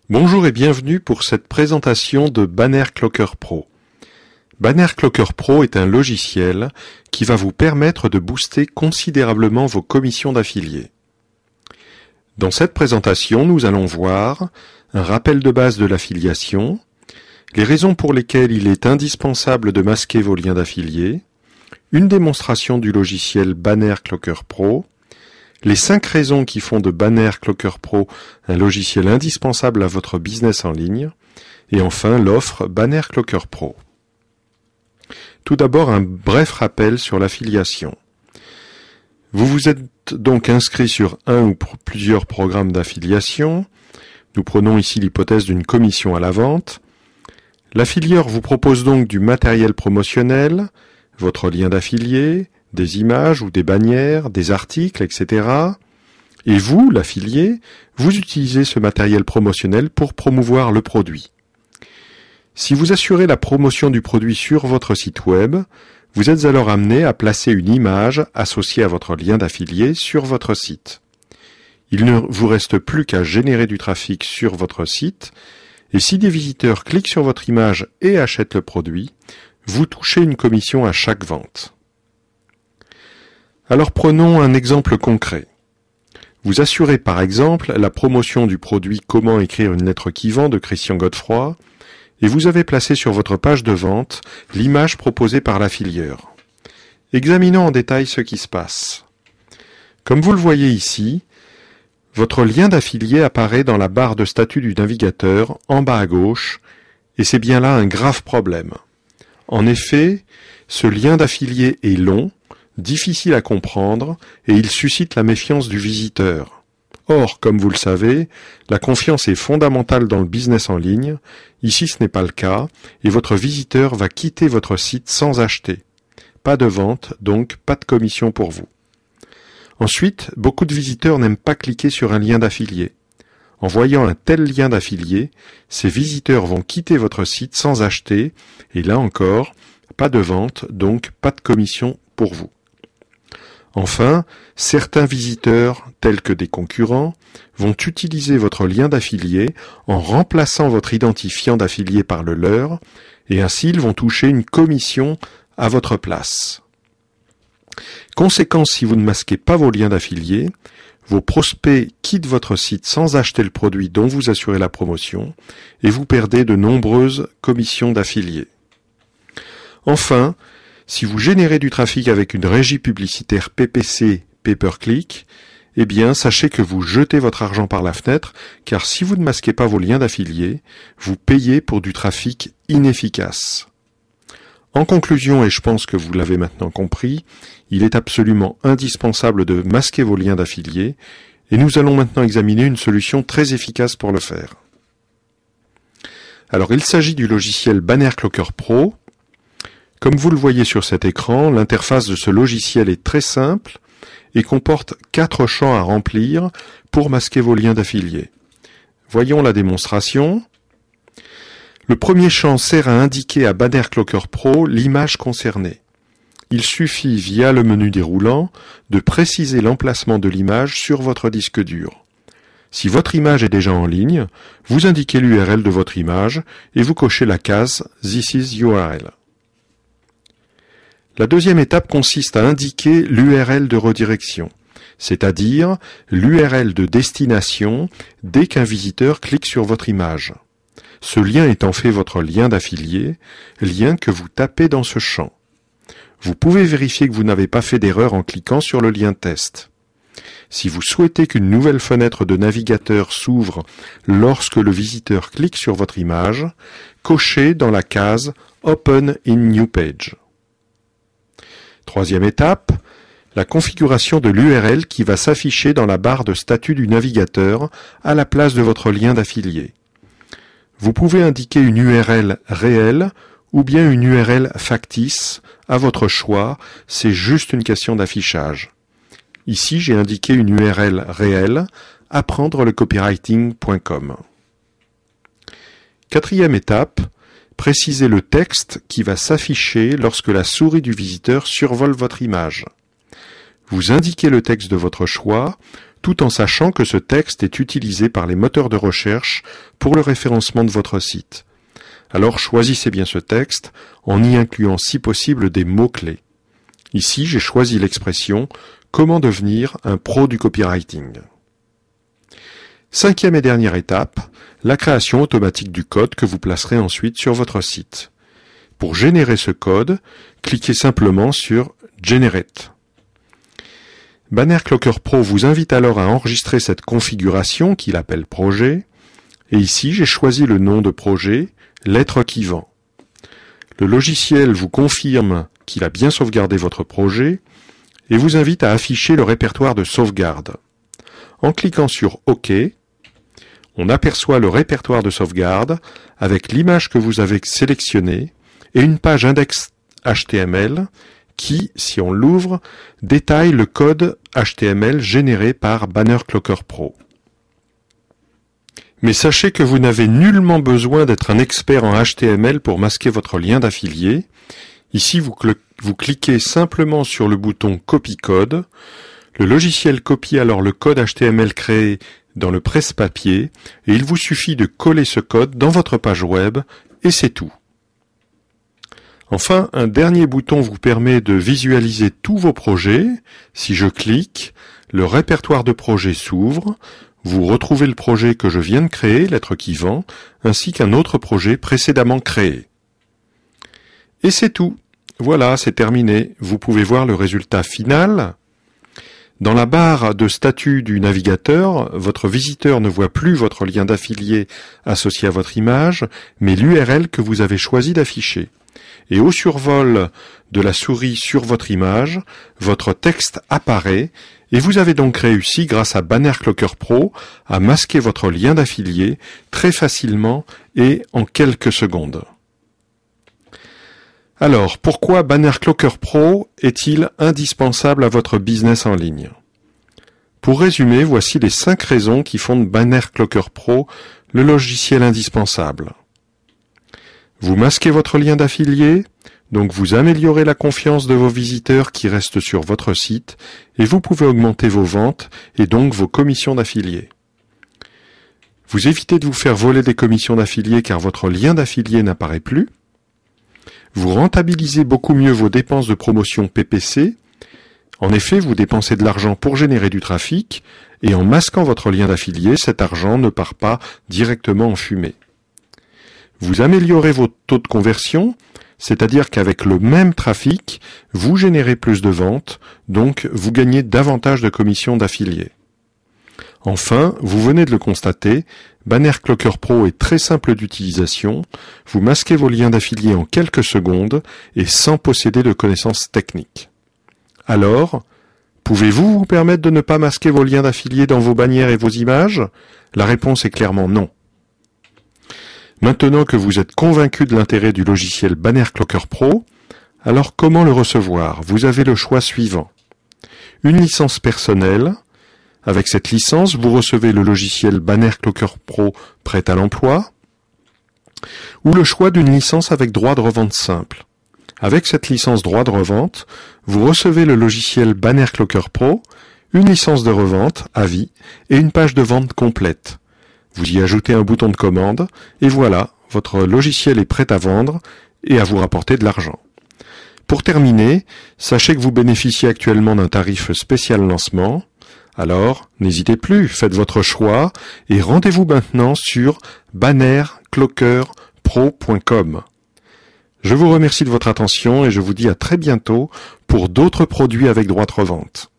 Bonjour et bienvenue pour cette présentation de Banner Clocker Pro. Banner Clocker Pro est un logiciel qui va vous permettre de booster considérablement vos commissions d'affiliés. Dans cette présentation, nous allons voir un rappel de base de l'affiliation, les raisons pour lesquelles il est indispensable de masquer vos liens d'affiliés, une démonstration du logiciel Banner Clocker Pro, les 5 raisons qui font de Banner Clocker Pro un logiciel indispensable à votre business en ligne, et enfin l'offre Banner Clocker Pro. Tout d'abord, un bref rappel sur l'affiliation. Vous vous êtes donc inscrit sur un ou plusieurs programmes d'affiliation. Nous prenons ici l'hypothèse d'une commission à la vente. L'affilieur vous propose donc du matériel promotionnel, votre lien d'affilié, des images ou des bannières, des articles, etc. Et vous, l'affilié, vous utilisez ce matériel promotionnel pour promouvoir le produit. Si vous assurez la promotion du produit sur votre site web, vous êtes alors amené à placer une image associée à votre lien d'affilié sur votre site. Il ne vous reste plus qu'à générer du trafic sur votre site, et si des visiteurs cliquent sur votre image et achètent le produit, vous touchez une commission à chaque vente. Alors prenons un exemple concret. Vous assurez par exemple la promotion du produit Comment écrire une lettre qui vend de Christian Godefroy, et vous avez placé sur votre page de vente l'image proposée par l'affilieur. Examinons en détail ce qui se passe. Comme vous le voyez ici, votre lien d'affilié apparaît dans la barre de statut du navigateur en bas à gauche, et c'est bien là un grave problème. En effet, ce lien d'affilié est long, difficile à comprendre, et il suscite la méfiance du visiteur. Or, comme vous le savez, la confiance est fondamentale dans le business en ligne. Ici, ce n'est pas le cas, et votre visiteur va quitter votre site sans acheter. Pas de vente, donc pas de commission pour vous. Ensuite, beaucoup de visiteurs n'aiment pas cliquer sur un lien d'affilié. En voyant un tel lien d'affilié, ces visiteurs vont quitter votre site sans acheter, et là encore, pas de vente, donc pas de commission pour vous. Enfin, certains visiteurs, tels que des concurrents, vont utiliser votre lien d'affilié en remplaçant votre identifiant d'affilié par le leur, et ainsi ils vont toucher une commission à votre place. Conséquence, si vous ne masquez pas vos liens d'affilié, vos prospects quittent votre site sans acheter le produit dont vous assurez la promotion, et vous perdez de nombreuses commissions d'affiliés. Enfin, si vous générez du trafic avec une régie publicitaire PPC, pay-per-click, eh bien, sachez que vous jetez votre argent par la fenêtre, car si vous ne masquez pas vos liens d'affiliés, vous payez pour du trafic inefficace. En conclusion, et je pense que vous l'avez maintenant compris, il est absolument indispensable de masquer vos liens d'affiliés, et nous allons maintenant examiner une solution très efficace pour le faire. Alors, il s'agit du logiciel Banner Clocker Pro. Comme vous le voyez sur cet écran, l'interface de ce logiciel est très simple et comporte 4 champs à remplir pour masquer vos liens d'affiliés. Voyons la démonstration. Le premier champ sert à indiquer à Banner Clocker Pro l'image concernée. Il suffit, via le menu déroulant, de préciser l'emplacement de l'image sur votre disque dur. Si votre image est déjà en ligne, vous indiquez l'URL de votre image et vous cochez la case « This is URL ». La deuxième étape consiste à indiquer l'URL de redirection, c'est-à-dire l'URL de destination dès qu'un visiteur clique sur votre image. Ce lien est en fait votre lien d'affilié, lien que vous tapez dans ce champ. Vous pouvez vérifier que vous n'avez pas fait d'erreur en cliquant sur le lien test. Si vous souhaitez qu'une nouvelle fenêtre de navigateur s'ouvre lorsque le visiteur clique sur votre image, cochez dans la case « Open in New Page ». Troisième étape, la configuration de l'URL qui va s'afficher dans la barre de statut du navigateur à la place de votre lien d'affilié. Vous pouvez indiquer une URL réelle ou bien une URL factice, à votre choix, c'est juste une question d'affichage. Ici, j'ai indiqué une URL réelle, apprendrelecopywriting.com. Quatrième étape, précisez le texte qui va s'afficher lorsque la souris du visiteur survole votre image. Vous indiquez le texte de votre choix, tout en sachant que ce texte est utilisé par les moteurs de recherche pour le référencement de votre site. Alors choisissez bien ce texte en y incluant si possible des mots-clés. Ici, j'ai choisi l'expression « Comment devenir un pro du copywriting ». Cinquième et dernière étape, la création automatique du code que vous placerez ensuite sur votre site. Pour générer ce code, cliquez simplement sur « Generate ». Banner Clocker Pro vous invite alors à enregistrer cette configuration qu'il appelle projet, et ici j'ai choisi le nom de projet, lettre qui vend. Le logiciel vous confirme qu'il a bien sauvegardé votre projet et vous invite à afficher le répertoire de sauvegarde. En cliquant sur OK, on aperçoit le répertoire de sauvegarde avec l'image que vous avez sélectionnée et une page index HTML qui, si on l'ouvre, détaille le code HTML généré par Banner Clocker Pro. Mais sachez que vous n'avez nullement besoin d'être un expert en HTML pour masquer votre lien d'affilié. Ici, vous cliquez simplement sur le bouton « Copie code ». Le logiciel copie alors le code HTML créé dans le presse-papier et il vous suffit de coller ce code dans votre page web et c'est tout. Enfin, un dernier bouton vous permet de visualiser tous vos projets. Si je clique, le répertoire de projets s'ouvre. Vous retrouvez le projet que je viens de créer, lettre qui vend, ainsi qu'un autre projet précédemment créé. Et c'est tout. Voilà, c'est terminé. Vous pouvez voir le résultat final. Dans la barre de statut du navigateur, votre visiteur ne voit plus votre lien d'affilié associé à votre image, mais l'URL que vous avez choisi d'afficher. Et au survol de la souris sur votre image, votre texte apparaît et vous avez donc réussi, grâce à Banner Clocker Pro, à masquer votre lien d'affilié très facilement et en quelques secondes. Alors, pourquoi Banner Clocker Pro est-il indispensable à votre business en ligne? Pour résumer, voici les 5 raisons qui font de Banner Clocker Pro le logiciel indispensable. Vous masquez votre lien d'affilié, donc vous améliorez la confiance de vos visiteurs qui restent sur votre site et vous pouvez augmenter vos ventes et donc vos commissions d'affiliés. Vous évitez de vous faire voler des commissions d'affiliés car votre lien d'affilié n'apparaît plus. Vous rentabilisez beaucoup mieux vos dépenses de promotion PPC. En effet, vous dépensez de l'argent pour générer du trafic et en masquant votre lien d'affilié, cet argent ne part pas directement en fumée. Vous améliorez vos taux de conversion, c'est-à-dire qu'avec le même trafic, vous générez plus de ventes, donc vous gagnez davantage de commissions d'affiliés. Enfin, vous venez de le constater, Banner Clocker Pro est très simple d'utilisation, vous masquez vos liens d'affiliés en quelques secondes et sans posséder de connaissances techniques. Alors, pouvez-vous vous permettre de ne pas masquer vos liens d'affiliés dans vos bannières et vos images? La réponse est clairement non. Maintenant que vous êtes convaincu de l'intérêt du logiciel Banner Clocker Pro, alors comment le recevoir? Vous avez le choix suivant. Une licence personnelle. Avec cette licence, vous recevez le logiciel Banner Clocker Pro prêt à l'emploi. Ou le choix d'une licence avec droit de revente simple. Avec cette licence droit de revente, vous recevez le logiciel Banner Clocker Pro, une licence de revente à vie et une page de vente complète. Vous y ajoutez un bouton de commande, et voilà, votre logiciel est prêt à vendre et à vous rapporter de l'argent. Pour terminer, sachez que vous bénéficiez actuellement d'un tarif spécial lancement. Alors, n'hésitez plus, faites votre choix et rendez-vous maintenant sur bannerclockerpro.com. Je vous remercie de votre attention et je vous dis à très bientôt pour d'autres produits avec droit de revente.